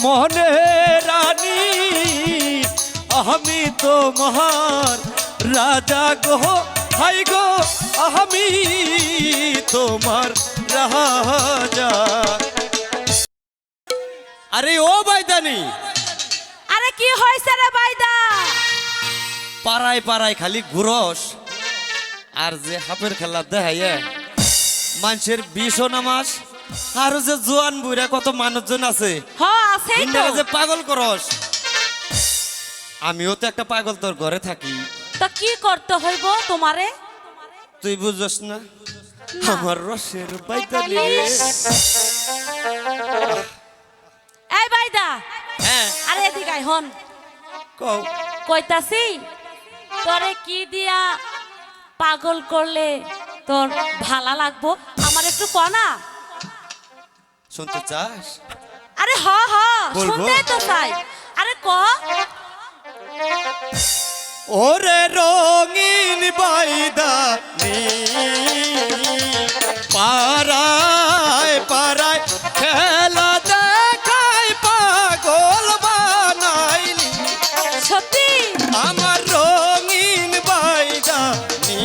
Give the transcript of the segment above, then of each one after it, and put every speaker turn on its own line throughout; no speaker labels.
মনে রানী আমি তোমার রাজা গো হাই গো আমি তোমার রাজা। আরে ও বাইদানি,
আরে কি হয়েছে রে বাইদা?
পাড়ায় পাড়ায় খালি ঘুরস আর যে হাফের খেলা দেখাইয়ে মানুষের 20 নামাজ আর যে জোয়ান বুড়া কত মানুষজন আছে
আছেই তো,
যে পাগল করস। আমিও তো একটা পাগল তোর ঘরে থাকি,
তা কি করতে হইব তোমারে?
তুই বুঝছস না আমার রসের বাইদানি রে।
এই বাইদা,
হ্যাঁ
আরে এদিকে আয় হন।
কও
কইতাছি তোরে কি দিয়া পাগল করলে তোর ভালা লাগবো আমার একটু ক না।
শুনতে চাস?
আরে হ
বলবো?
শুনতেই তো চাই, আরে ক।
ওরে রঙিন বাইদানি পাড়ায় পাড়ায় খেলা দেখায় পাগল বানাইলি
সত্যি
আমার রঙিন বাইদানি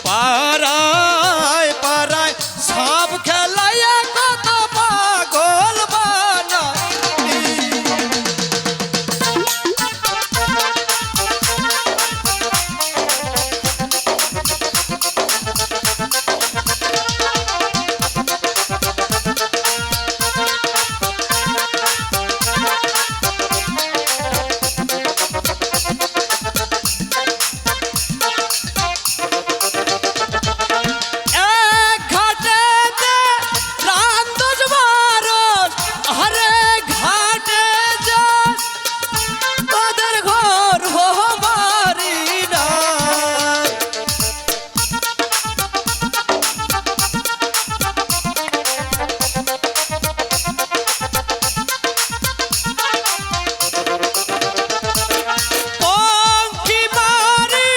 পাড়ায় পাড়ায় সব খেলায় কত পাগল বানাইলি। এক ঘাটেতে রান্দজ মারস, আরে ঘাটে যাস তাদের ঘর হো বাড়ি নাই। পঙ্খী মারি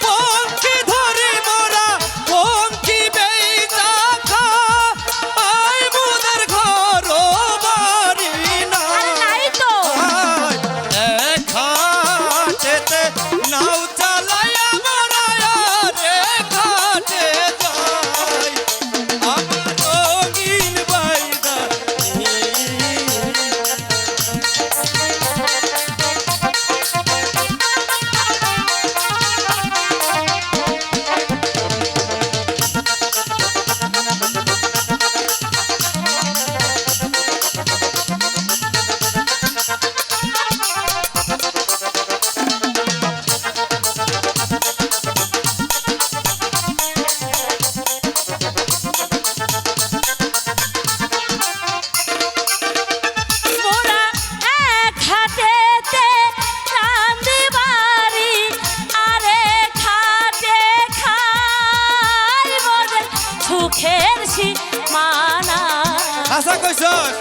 পঙ্খী ধরি মোরা পঙ্খী বেচা খাই মোদের ঘর বাড়ি
আরে
নাই।
নাই তো,
এক ঘাটেতে নাও চালাইয়া মোরা রে ঘাটে যাই আমার রঙিন বাইদানি।
মোরা এক হাতেতে রাঁধি বাড়ি, আরে খাটে খাই মোদের সুখের সীমানা।
আশা কইছস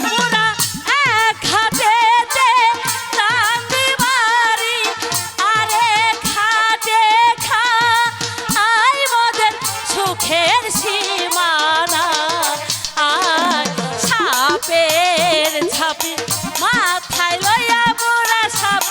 মোরা এক হাতেতে রাঁধি বাড়ি, আরে খাটে খাই মোদের সুখের সীমানা। আর সাপের ঝাঁপি মাথায় লইয়া মোরা সাপ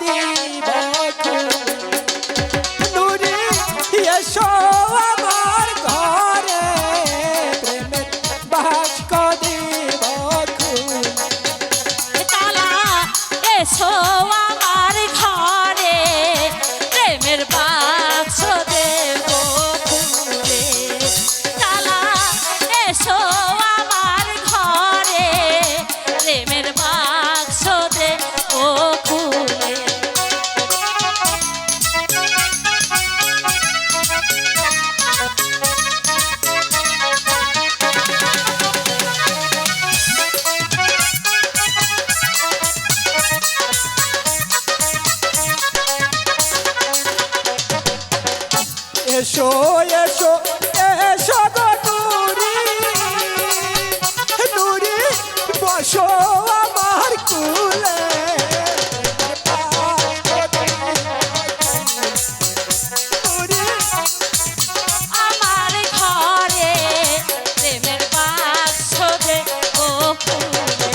দিব নুরি এসো আমার ঘরে প্রেমের বাক্য দিব
তালা এসো আমার ঘরে প্রেমের বাক্স দেব খুলে তালা এসো আমার ঘরে প্রেমের বাক্স দেব খুলে
এসো এসো এসো গো নুরি নুরি বসো আমার কুলে নুরি
আমার ঘরে প্রেমের বাক্স দেব খুলে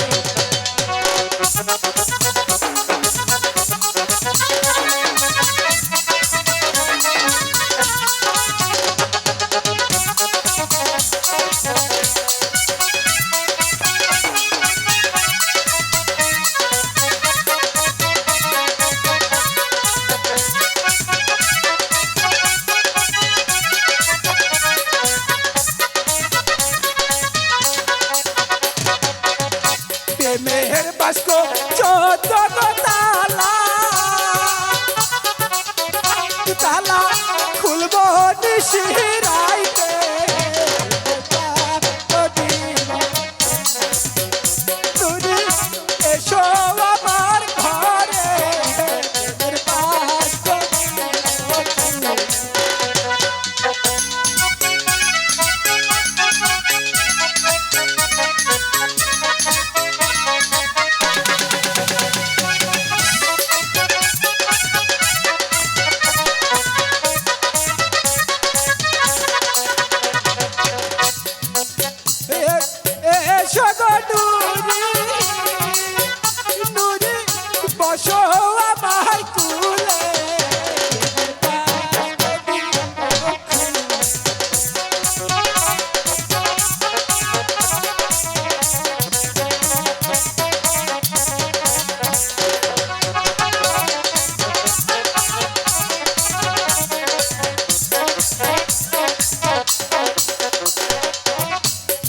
প্রেমের বাস্ক চোদ্দ গো তালা তালা খুলবো নিশিরাইতে নুরি এসো আমার ঘরে প্রেমের বাস্ক এসো গো নুরি নুরি বসো আমার কুলে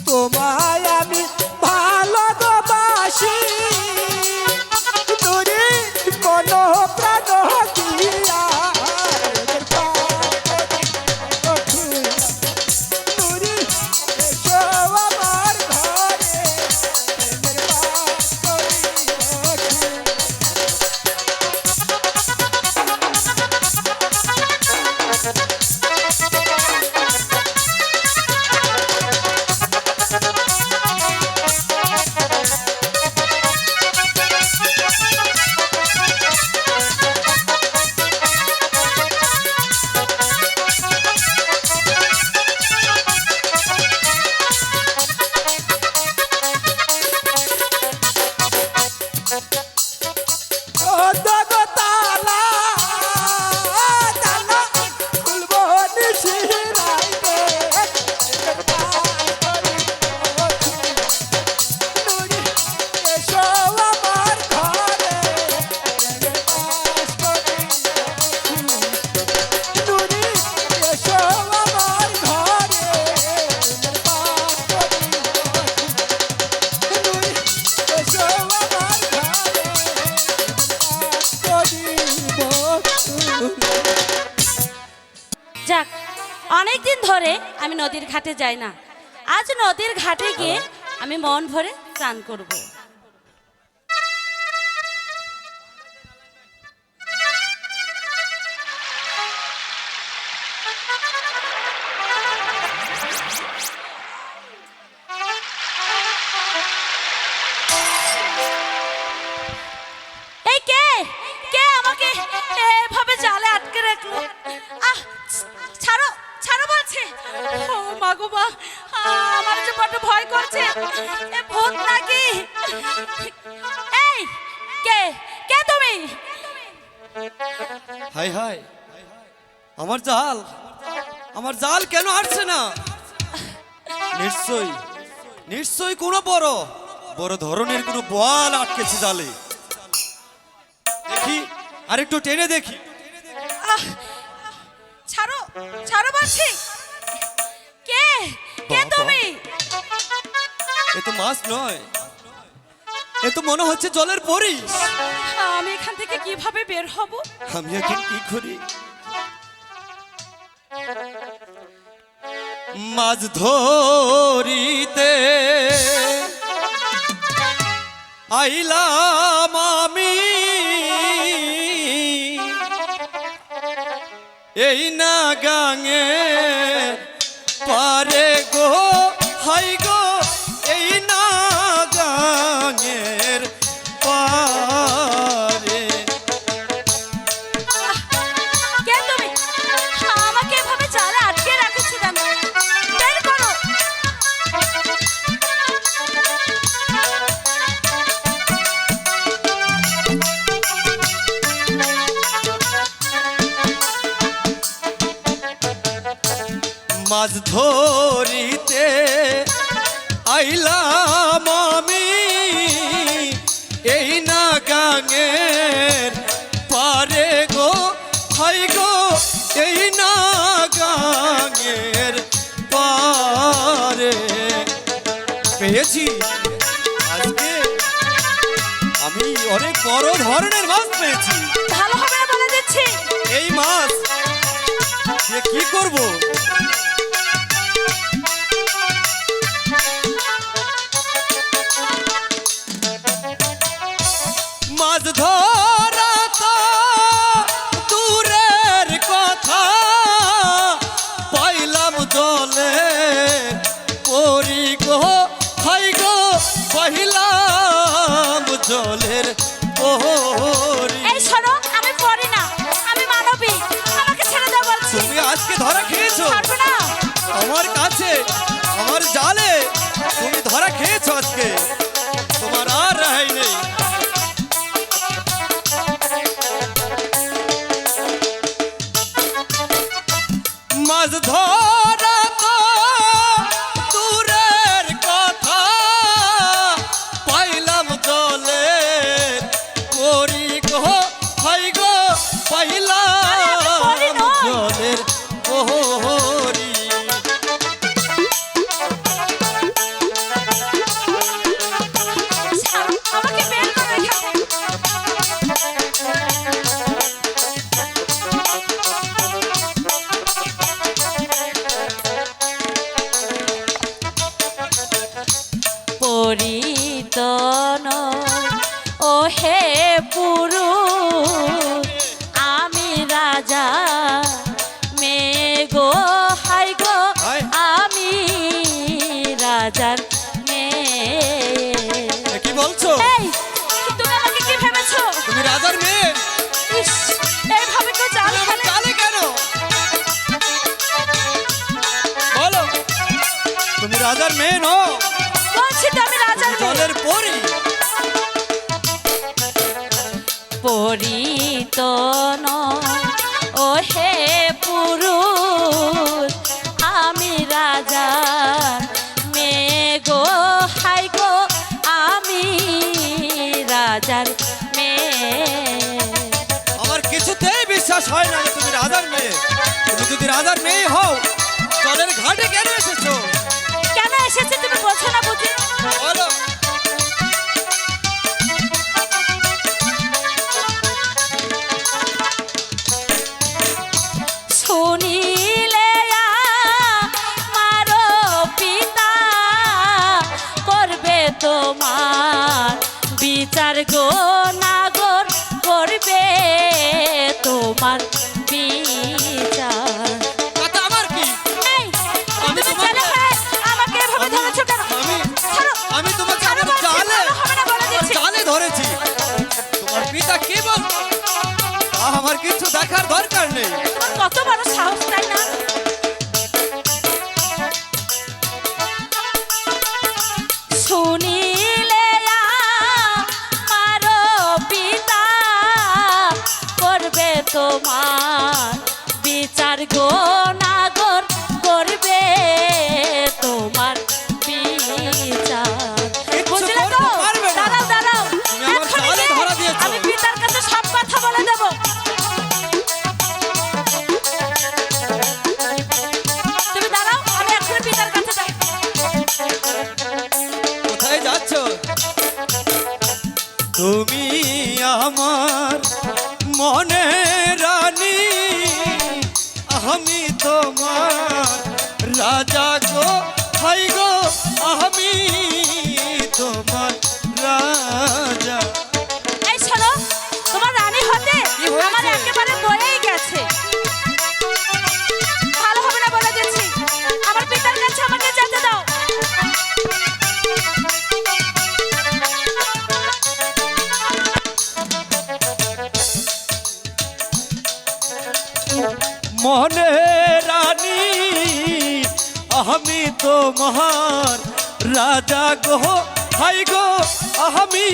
তোমায় আমি ভালোবাসি নুরি মন প্রাণ দিয়া নুরি এসো আমার ঘরে
যাক অনেকদিন ধরে আমি নদীর ঘাটে যাই না আজ নদীর ঘাটে গিয়ে আমি মন ভরে স্নান করব এই কে কে আমাকে এভাবে জালে আটকে রাখলো আহ ছাড়ো ছাড়ো বলছে ও মা গো মা আমার যে বড় ভয় করছে এ ভূত নাকি এই কে কে তুমি
হাই হাই, আমার জাল, আমার জাল কেন আসছে না? নিশ্চয়ই নিশ্চয়ই কোনো বড় বড় ধরনের কোনো বল আটকেছে জালে। দেখি আরেকটু টেনে দেখি।
আহ, ছাড়ো ছাড়ো বলছি। কে কে
বাবা।
তুমি?
এ তো মাছ নয়, এ তো মনে হচ্ছে জলের পরি।
আমি এখান থেকে কিভাবে বের হব?
আমি এখন কি করি? মাছ ধরিতে আইলাম আমি, এই না গাঙে পারে গো, হাই গো, এই না গাঙের পারে।
কে তুমি? আমাকে এভাবে জালে আটকে রাখছো কেন? বের করো।
মাছ ধরিতে আইলাম আমি, এই না গাঙের পারে গো, হাই গো, এই না গাঙের পারে। পেয়েছি আজকে আমি অনেক বড় ধরনের মাছ পেয়েছি।
ভালো হবে না বলে দিচ্ছি।
এই মাছ দিয়ে কি করব? মাছ ধরা তো দূরের কথা, পাইলাম জলে পরি গো, হাই গো, পাইলাম জলের পরি।
এই শোনো, আমি পড়ি না, আমি মানবী। আমাকে ছেড়ে দাও বলছি।
তুমি আজকে ধরা খেয়েছো
ছাড়বো না।
আমার কাছে, আমার জালে তুমি ধরা খেয়েছো আজকে, তোমার আর রেহাই নেই। মাছ ধরা তো দূরের কথা, পাইলাম জলে করি গো, হাই গো, পাইলাম
পরি নই।
জলের পরি।
ছাড়ো, আমাকে বের করো এখান থেকে। পরিতন ও হে পুরুষ, আমি রাজা মেঘো, হাই গো,
হাই।
আমি রাজার মেয়ে।
এ কি বলছো?
এই, তুমি আমাকে কি ভেবেছো?
তুমি রাজার মেয়ে?
ইস, এইভাবে কেউ জাল
তুমি আমার
ফেলে?
জালে কেন? বলো, তুমি রাজার মেয়ে নও,
বলছি তো আমি রাজার মেয়ে।
জলের পরি।
পরিতন ও হে পুরুষ, আমি রাজা মেয়ে গো, হাই গো, আমি রাজার মেয়ে।
আমার কিছুতেই বিশ্বাস হয় না যে তুমি রাজার মেয়ে। তুমি যদি রাজার মেয়ে হও, জলের ঘাটে কেন এসেছো?
কেন এসেছে তুমি বোঝো না বুঝি?
বলো।
শুনিলে মারো পিতা করবে তোমার বিচার গো, নাগর করবে তোমার বিচার।
তাতে আমার কি?
এই,
আমি
তুমি
তোমাকে-
ছেলে হয়ে আমাকে এভাবে
আমি-
ধরেছো কেন?
আমি-
ছাড়ো।
আমি তোমার
সংসার গো নাগর করবে তোমার বিচার।
কিচ্ছু
বুঝলে
করতে
তো?
পারবে না।
দাঁড়াও দাঁড়াও,
তুমি আমার
এক্ষুনি
জালে
গিয়ে
ধরা দিয়েছো।
আমি পিতার কাছে সব কথা বলে দেবো। তুমি দাঁড়াও, আমি এক্ষুনি পিতার কাছে যাই।
কোথায় যাচ্ছ? তুমি আমার মনে রানী, আমি তোমার রাজা গো, হাই গো আমি তোমার রাজা।
এই শোনো, তোমার রানী হতে
কি হয়েছে?
আমার একেবারে বয়েই গেছে। ভালো হবে না বলে দিচ্ছি, আমার পিতার কাছে আমাকে যেতে দাও।
মনে রানী, আমি তোমার রাজা গো, হাই গো আমি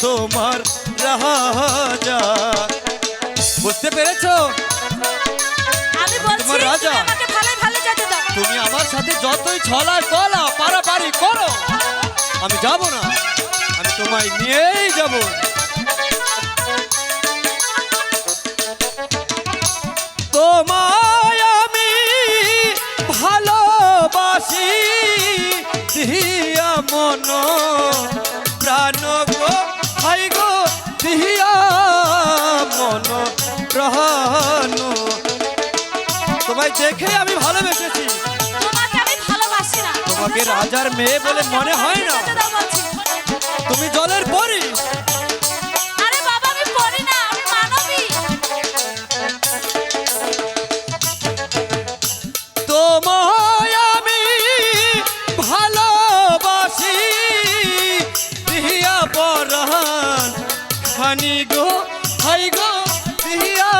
তোমার রাজা। বুঝতে পেরেছো?
আমি বলছি
তোমার রাজা।
তুমি আমাকে ভালো ভালো যেতে দাও।
তুমি আমার সাথে যতই ছলা কলা পারাপারি করো, আমি যাব না, আমি তোমায় নিয়েই যাব। তোমায় আমি ভালোবাসি দিয়া মন প্রাণ গো, হাই গো দিয়া মন প্রাণ। তোমায় দেখে আমি ভালোবেসেছি,
তোমাকে আমি ভালোবাসি না।
তোমাকে রাজার মেয়ে বলে মনে হয় না।
যেতে দাও বলছি।
তুমি জলের পরি।
আরে বাবা, আমি পড়ি না, আমি মানবী।
তোমায় আমি ভালোবাসি দিয়া পরাণ খানি গো, হাই গো দিয়া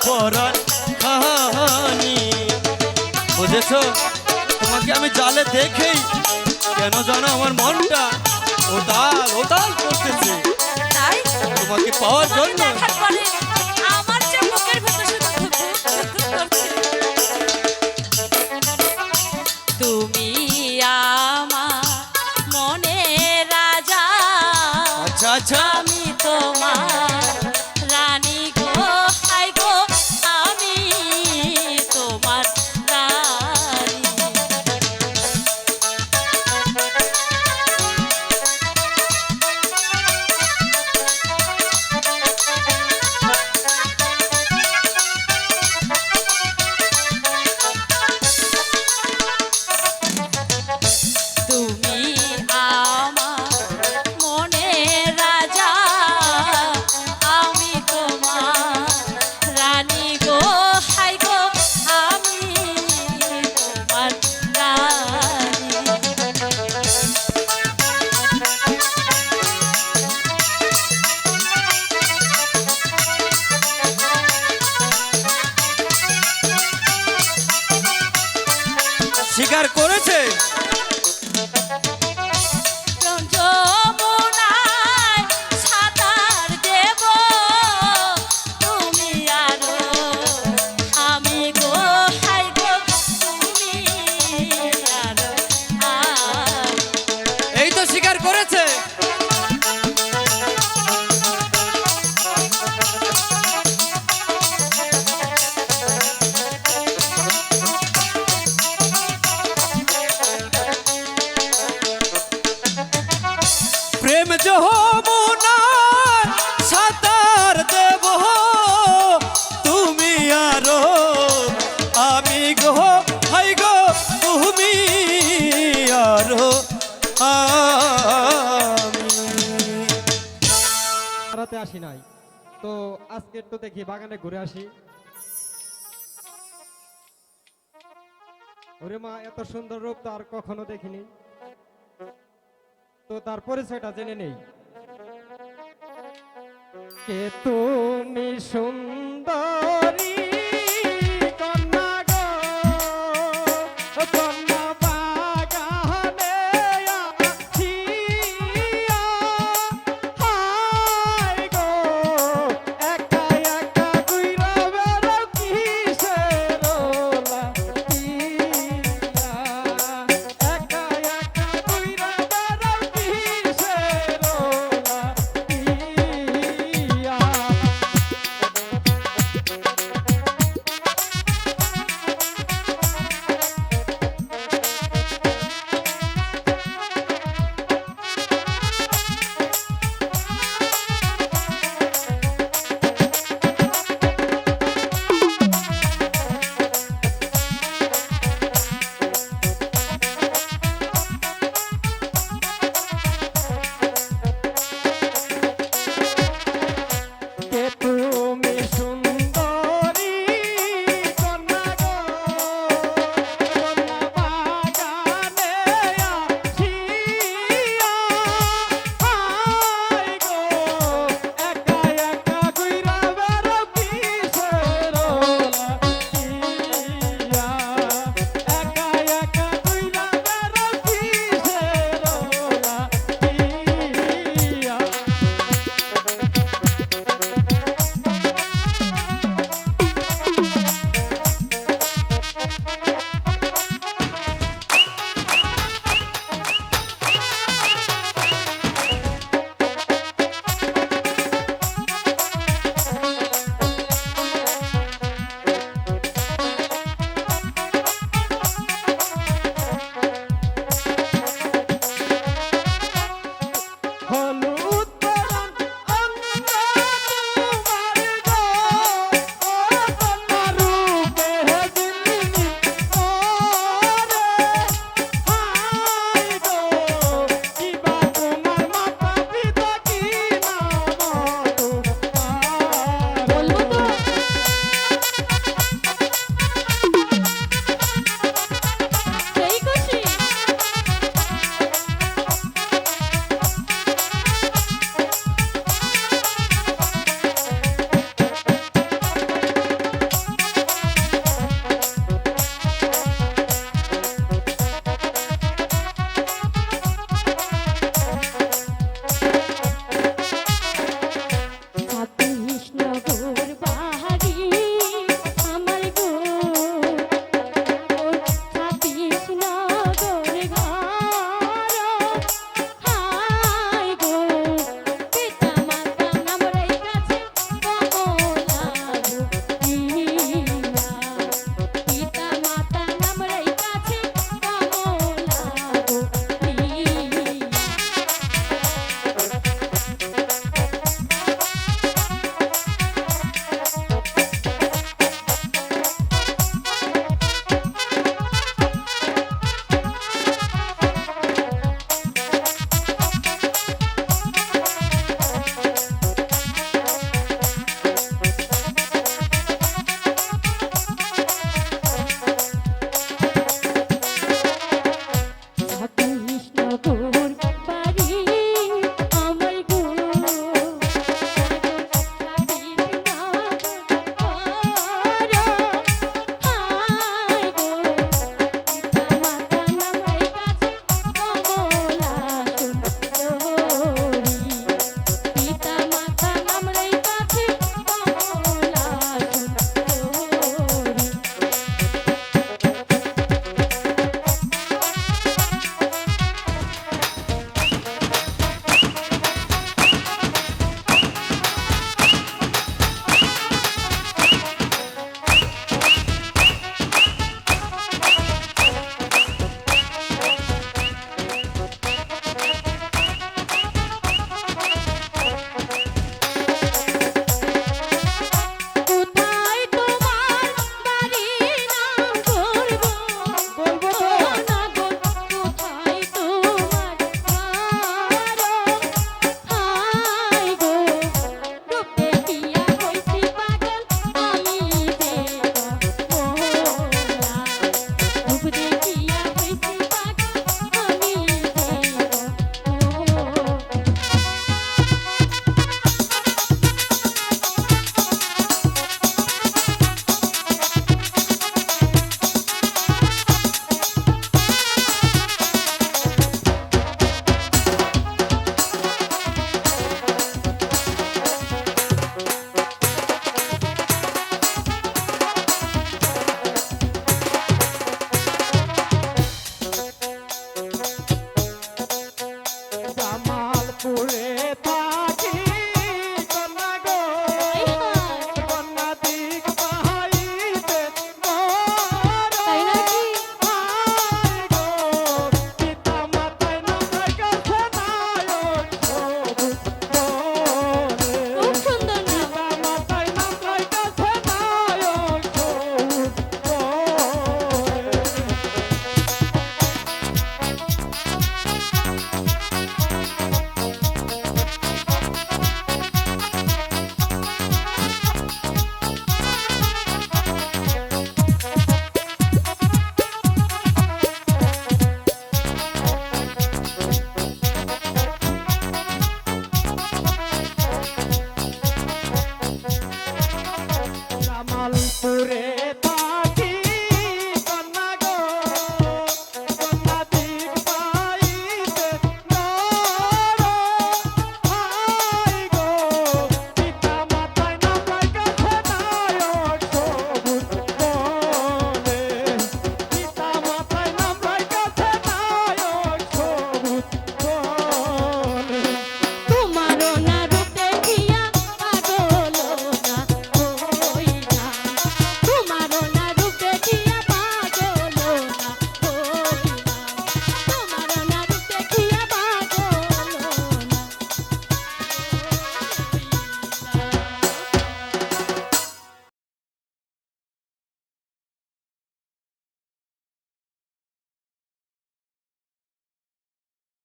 পরাণ খানি। বুঝেছো? তোমাকে আমি জালে দেখেই কেন জানো আমার মনটা ওতাল ওতাল করতেছে
তাই
তোমাকে পাওয়ার
তোমাকে
জন্য।
দেখার পরে আমার যে বুকের ভেতর শুধু ধুকধুক ধুকধুক করছে। তুমি আমার মনে রাজা,
আচ্ছা আচ্ছা,
আমি তোমার রানী গো, হাই গো আমি তোমার রানী। তুমি আমার মনে রাজা, আমি তোমার রানী গো, হাই গো আমি তোমার রানী।
স্বীকার করেছে।
যমুনায় সাঁতার দেব, তুমি আরো আমি গো, হাই গো তুমি আরো আমি।
এই তো স্বীকার করেছে। প্রেম যমুনায় সাঁতার দেব, তুমি আরো আমি গো, হাই গো তুমি আরো আমি।
বেড়াতে আসি নাই, তো আজকে একটু দেখি বাগানে ঘুরে আসি। ওরে মা, এত সুন্দর রূপ তো আর কখনো দেখিনি, তো তার পরিচয়টা জেনে নেই। কে তুমি সুন্দর